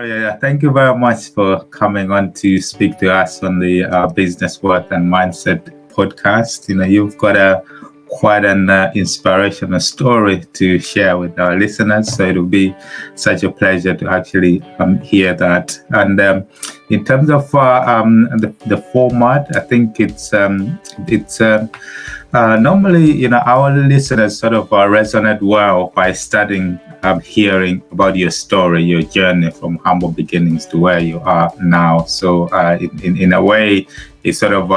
Dario, thank you very much for coming on to speak to us on the Business Worth and Mindset podcast. You've got quite an inspirational story to share with our listeners, so it'll be such a pleasure to actually hear that. And in terms of the format, I think it's normally, our listeners sort of resonate well by studying, hearing about your story, your journey from humble beginnings to where you are now. So in a way, it sort of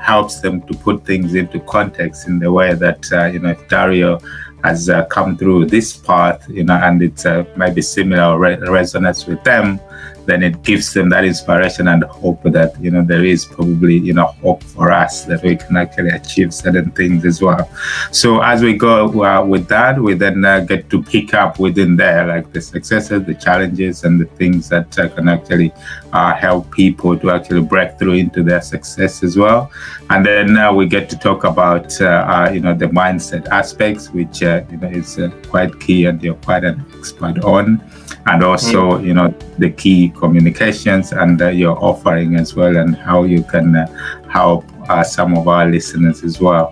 helps them to put things into context in the way that, if Dario has come through this path, and it's maybe similar or resonates with them, then it gives them that inspiration and hope that, there is probably, hope for us that we can actually achieve certain things as well. So as we go with that, we then get to pick up within there, like the successes, the challenges, and the things that can actually help people to actually break through into their success as well. And then we get to talk about, the mindset aspects, which, is quite key and you're quite an expert on. And also, the key communications and your offering as well, and how you can help some of our listeners as well.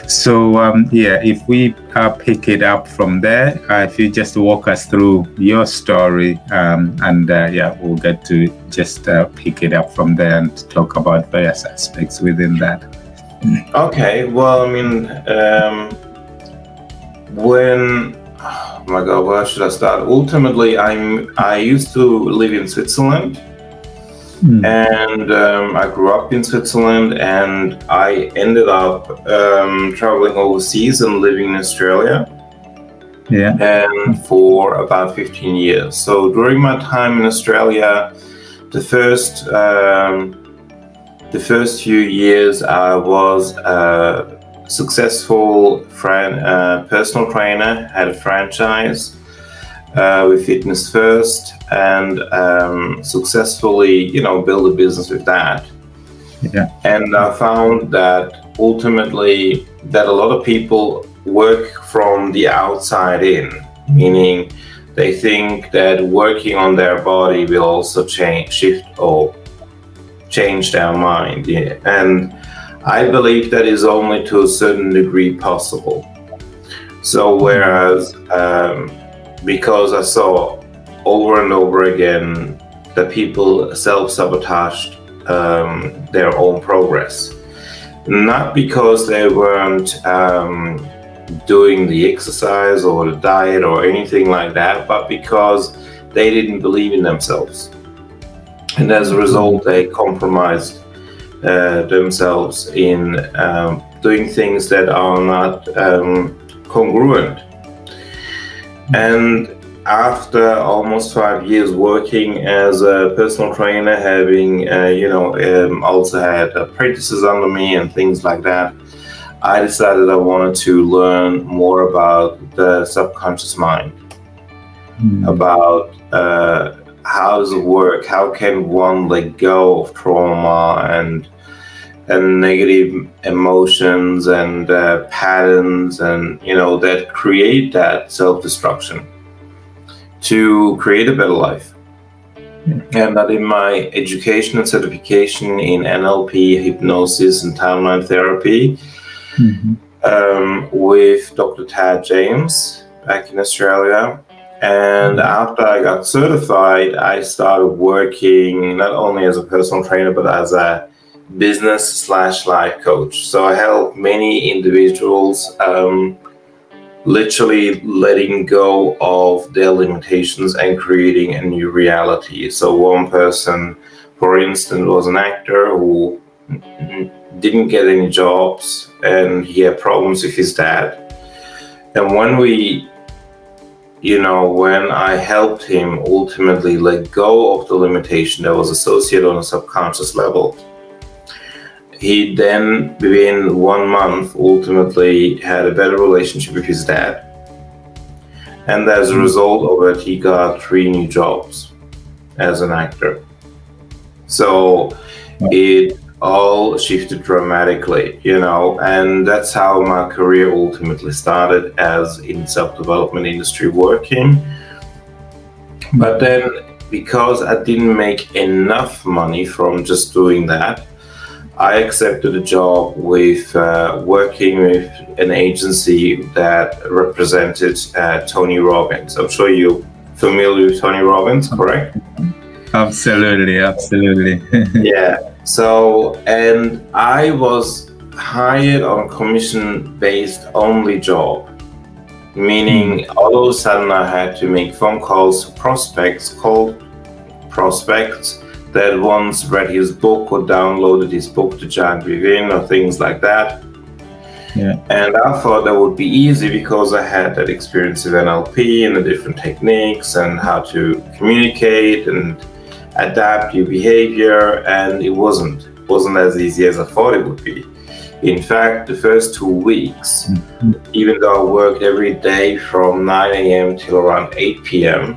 So, if we pick it up from there, if you just walk us through your story, we'll get to just pick it up from there and talk about various aspects within that. Okay, well, oh my God, where should I start? Ultimately, I used to live in Switzerland, and I grew up in Switzerland, and I ended up traveling overseas and living in Australia. And for about 15 years. So during my time in Australia, the first few years I was successful personal trainer, had a franchise with Fitness First, and successfully, build a business with that. And I found that ultimately that a lot of people work from the outside in, meaning they think that working on their body will also change their mind. And I believe that is only to a certain degree possible. So whereas, because I saw over and over again that people self-sabotaged their own progress, not because they weren't doing the exercise or the diet or anything like that, but because they didn't believe in themselves. And as a result, they compromised themselves in doing things that are not congruent. And after almost 5 years working as a personal trainer, having also had apprentices under me and things like that, I decided I wanted to learn more about the subconscious mind, about how does it work? How can one let go of trauma and negative emotions and patterns and that create that self-destruction to create a better life? And that in my education and certification in NLP, hypnosis, and timeline therapy, with Dr. Tad James back in Australia. And after I got certified, I started working not only as a personal trainer, but as a business/life coach. So I help many individuals literally letting go of their limitations and creating a new reality. So one person, for instance, was an actor who didn't get any jobs and he had problems with his dad. And when I helped him ultimately let go of the limitation that was associated on a subconscious level, he then, within 1 month, ultimately had a better relationship with his dad. And as a result of it, he got 3 new jobs as an actor. So it all shifted dramatically, and that's how my career ultimately started, as in self-development industry working. But then because I didn't make enough money from just doing that, I accepted a job with working with an agency that represented Tony Robbins. I'm sure you're familiar with Tony Robbins, correct? Absolutely. Yeah. So, and I was hired on commission-based only job, meaning all of a sudden I had to make phone calls to prospects, cold prospects that once read his book or downloaded his book, The Giant Within, or things like that. Yeah. And I thought that would be easy because I had that experience with NLP and the different techniques and how to communicate and adapt your behavior, and it wasn't as easy as I thought it would be. In fact, the first 2 weeks, even though I worked every day from 9 a.m. till around 8 p.m.,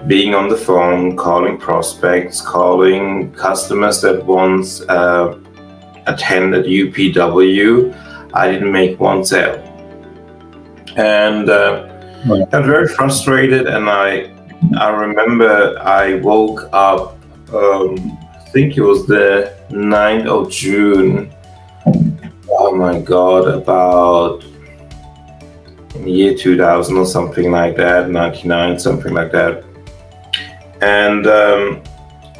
being on the phone, calling prospects, calling customers that once attended UPW, I didn't make one sale. And I got very frustrated, and I remember I woke up, I think it was the 9th of June, oh my God, about in the year 2000 or something like that, 99, something like that. And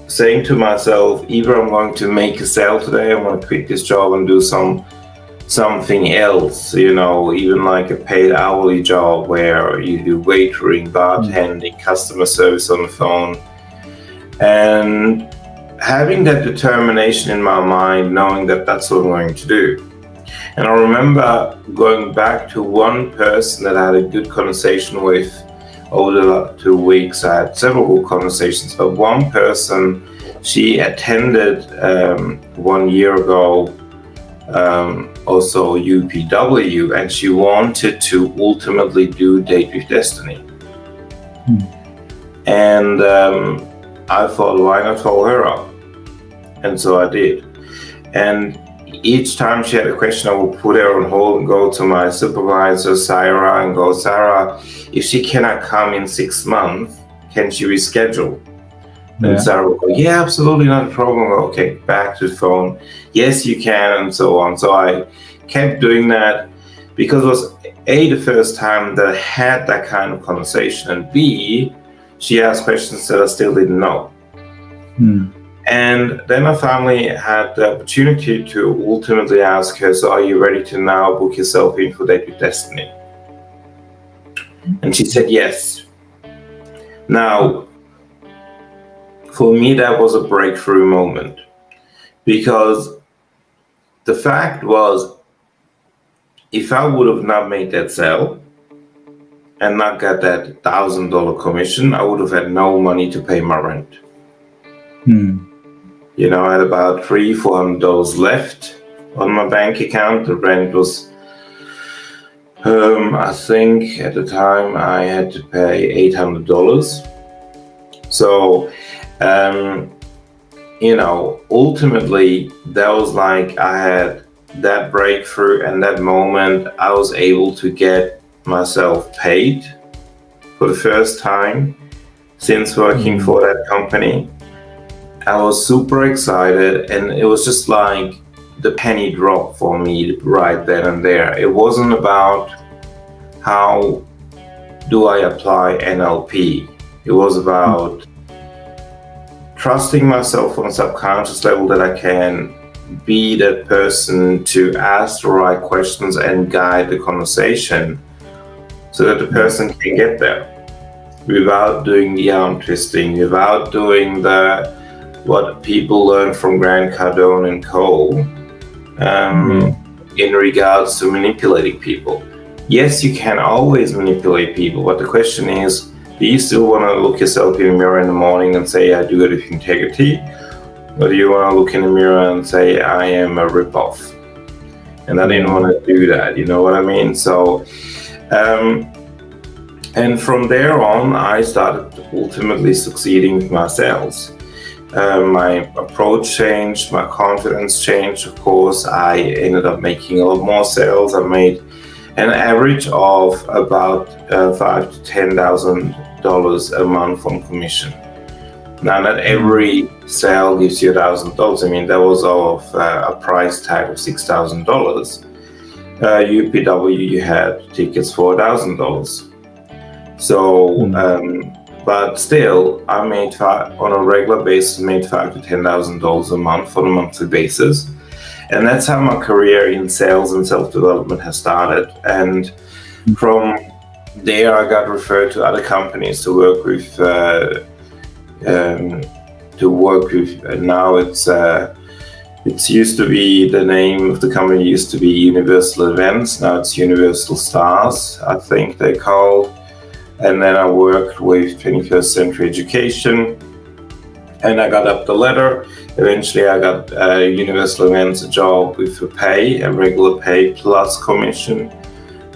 saying to myself, either I'm going to make a sale today, I'm going to quit this job and do something else, even like a paid hourly job where you do waitering, bartending, customer service on the phone. And having that determination in my mind, knowing that that's what I'm going to do. And I remember going back to one person that I had a good conversation with over the 2 weeks. I had several good conversations, but one person, she attended 1 year ago also UPW, and she wanted to ultimately do Date with Destiny. And I thought, why not follow her up? And so I did. And each time she had a question, I would put her on hold and go to my supervisor, Sarah, and go, Sarah, if she cannot come in 6 months, can she reschedule? Yeah. And Sarah would go, yeah, absolutely, not a problem. Okay, back to the phone. Yes, you can, and so on. So I kept doing that because it was A, the first time that I had that kind of conversation, and B, she asked questions that I still didn't know. And then I finally had the opportunity to ultimately ask her, so are you ready to now book yourself in for Date with Destiny? And she said yes. Now, for me, that was a breakthrough moment, because the fact was, if I would have not made that sale and not got that $1,000 commission, I would have had no money to pay my rent. I had about $300-400 left on my bank account. The rent was, I think at the time I had to pay $800. So, ultimately that was like I had that breakthrough, and that moment I was able to get myself paid for the first time since working for that company. I was super excited, and it was just like the penny drop for me right then and there. It wasn't about how do I apply NLP. It was about trusting myself on a subconscious level that I can be that person to ask the right questions and guide the conversation so that the person can get there without doing the arm twisting, without doing what people learn from Grant Cardone and co. In regards to manipulating people. Yes, you can always manipulate people, but the question is, do you still want to look yourself in the mirror in the morning and say, I do it with integrity? Or do you want to look in the mirror and say, I am a ripoff? And I didn't want to do that, you know what I mean? So, and from there on, I started ultimately succeeding with my sales. My approach changed, my confidence changed, of course. I ended up making a lot more sales. I made an average of about $5,000 to $10,000 a month from commission. Now, not every sale gives you $1,000. I mean, that was of a price tag of $6,000. UPW, you had tickets for $1,000. So, but still, I made on a regular basis, made $5,000 to $10,000 a month on a monthly basis. And that's how my career in sales and self-development has started. And from there, I got referred to other companies to work with. Now it's used to be, the name of the company used to be Universal Events. Now it's Universal Stars, I think they called. And then I worked with 21st Century Education, and I got up the ladder. Eventually I got Universal Events a job with a regular pay plus commission.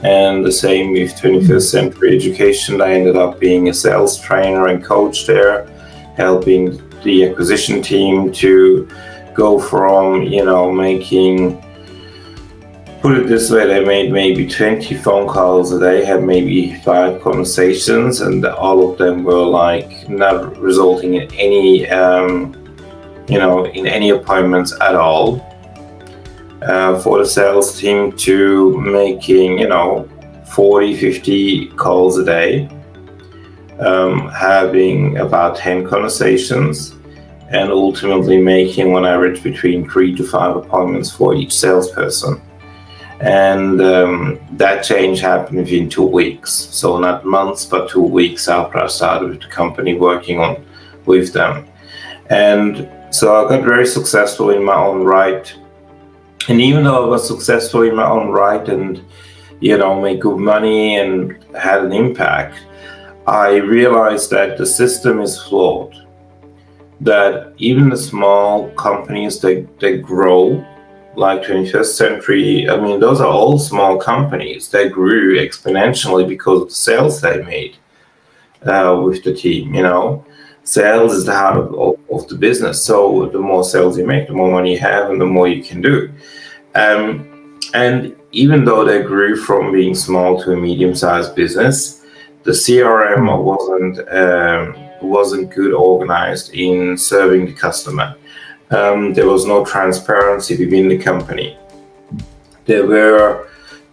And the same with 21st Century Education. I ended up being a sales trainer and coach there, helping the acquisition team to go from, making, put it this way, they made maybe 20 phone calls a day, had maybe 5 conversations, and all of them were like not resulting in any, in any appointments at all. For the sales team to making, 40, 50 calls a day, having about 10 conversations, and ultimately making on average between 3 to 5 appointments for each salesperson. And that change happened within 2 weeks. So not months, but 2 weeks after I started with the company working with them. And so I got very successful in my own right. And even though I was successful in my own right and, made good money and had an impact, I realized that the system is flawed. That even the small companies that grow, like 21st Century, I mean, those are all small companies. They grew exponentially because of the sales they made with the team, Sales is the heart of the business. So the more sales you make, the more money you have and the more you can do. And even though they grew from being small to a medium-sized business, the CRM wasn't good organized in serving the customer. There was no transparency within the company. There were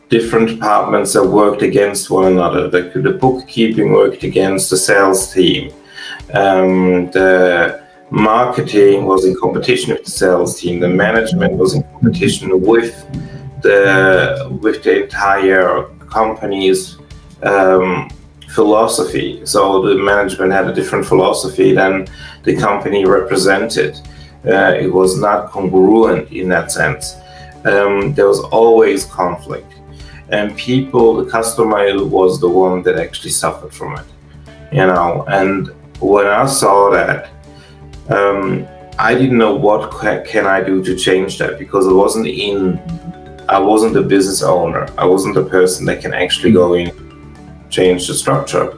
different departments that worked against one another. The bookkeeping worked against the sales team. The marketing was in competition with the sales team. The management was in competition with the entire company's philosophy. So the management had a different philosophy than the company represented. It was not congruent in that sense. There was always conflict, and the customer was the one that actually suffered from it, and when I saw that, I didn't know what can I do to change that, because I wasn't the business owner. I wasn't the person that can actually go in and change the structure.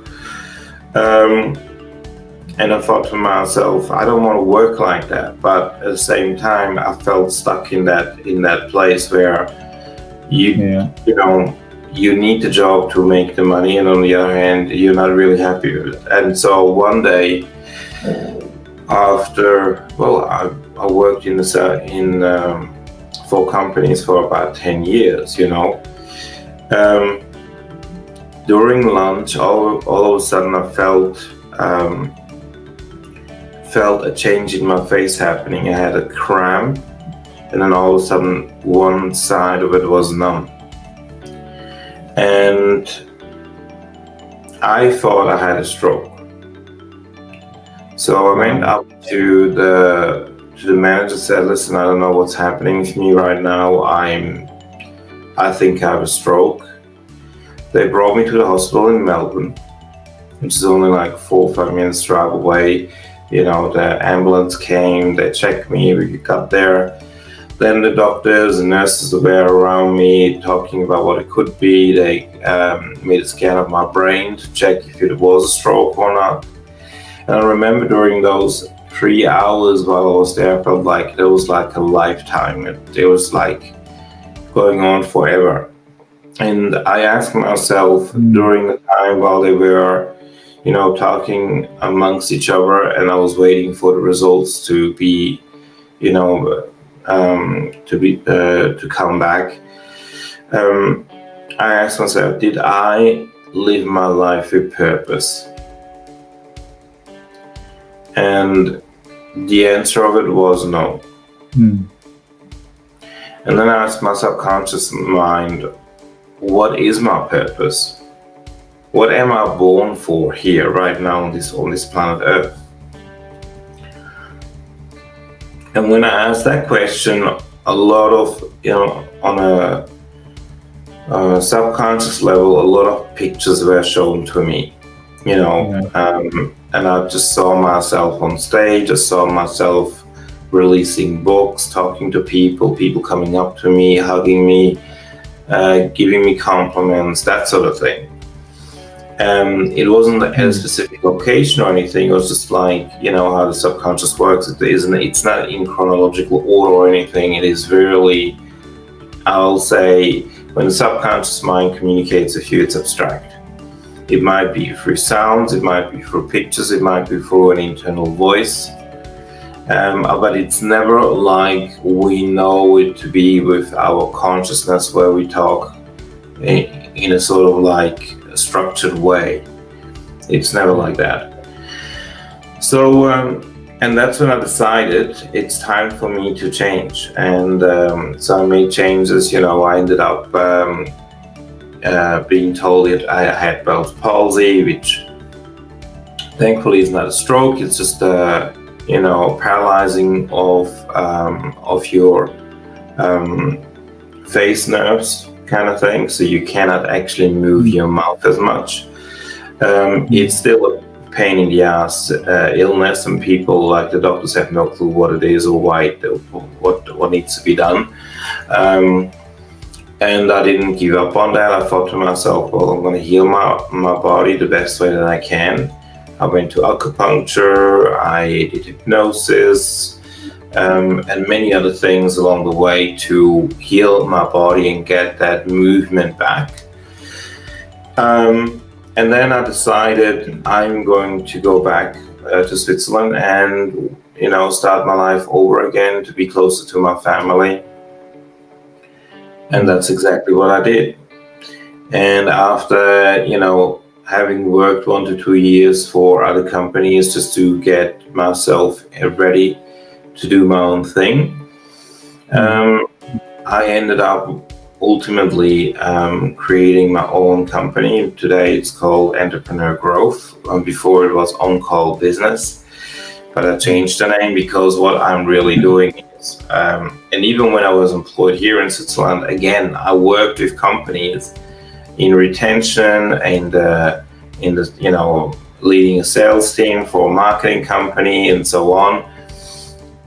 And I thought to myself, I don't want to work like that. But at the same time, I felt stuck in that place where you need the job to make the money, and on the other hand, you're not really happy with it. And so one day, I worked for companies for about 10 years. During lunch, all of a sudden, I felt a change in my face happening. I had a cramp, and then all of a sudden one side of it was numb. And I thought I had a stroke. So I went up to the manager, said, listen, I don't know what's happening with me right now. I think I have a stroke. They brought me to the hospital in Melbourne, which is only like 4 or 5 minutes drive away. The ambulance came, they checked me, we got there. Then the doctors and nurses were around me talking about what it could be. They made a scan of my brain to check if it was a stroke or not. And I remember during those 3 hours while I was there, I felt like it was like a lifetime. It was like going on forever. And I asked myself during the time while they were, talking amongst each other, and I was waiting for the results to be, to come back. I asked myself, did I live my life with purpose? And the answer of it was no. Mm. And then I asked my subconscious mind, what is my purpose? What am I born for here, right now on this planet Earth? And when I asked that question, a lot of, on a subconscious level, a lot of pictures were shown to me, and I just saw myself on stage. I saw myself releasing books, talking to people coming up to me, hugging me, giving me compliments, that sort of thing. It wasn't at a specific location or anything. It was just like, how the subconscious works. It's not in chronological order or anything. It is really, I'll say, when the subconscious mind communicates with you, it's abstract. It might be through sounds, it might be through pictures, it might be through an internal voice. But it's never like we know it to be with our consciousness, where we talk in a sort of like structured way. It's never like that. So, and that's when I decided it's time for me to change. And so I made changes. I ended up being told that I had Bell's palsy, which thankfully is not a stroke. It's just paralyzing of your face nerves, kind of thing. So you cannot actually move your mouth as much. It's still a pain in the ass illness, and people, like the doctors, have no clue what it is or why what needs to be done. And I didn't give up on that. I thought to myself, well, I'm going to heal my body the best way that I can. I went to acupuncture, I did hypnosis, and many other things along the way to heal my body and get that movement back. And then I decided I'm going to go back to Switzerland and, start my life over again, to be closer to my family. And that's exactly what I did. And after, having worked 1 to 2 years for other companies just to get myself ready to do my own thing, I ended up ultimately creating my own company. Today it's called Entrepreneur Growth. Before it was On-Call Business, but I changed the name because what I'm really doing is, and even when I was employed here in Switzerland, again, I worked with companies in retention and in the leading a sales team for a marketing company and so on.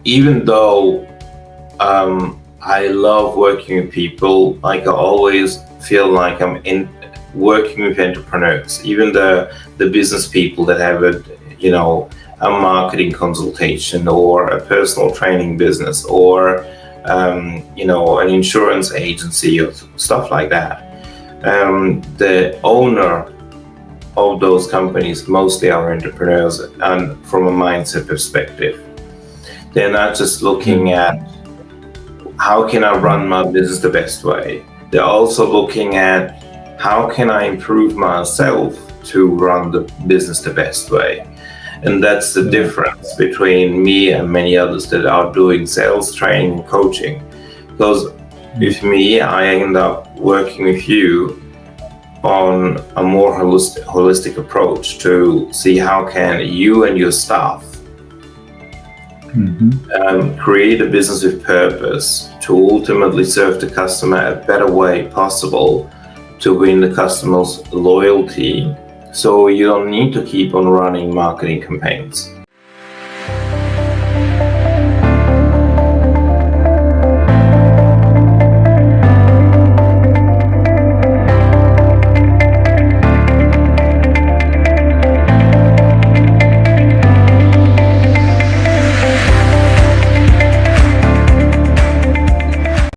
Even though I love working with people, like I always feel like I'm working with entrepreneurs, even the business people that have a marketing consultation or a personal training business or an insurance agency or stuff like that. The owner of those companies mostly are entrepreneurs, and from a mindset perspective, they're not just looking at how can I run my business the best way. They're also looking at how can I improve myself to run the business the best way. And that's the difference between me and many others that are doing sales training and coaching. Because with me, I end up working with you on a more holistic approach to see how can you and your staff create a business with purpose to ultimately serve the customer a better way possible to win the customer's loyalty. So you don't need to keep on running marketing campaigns.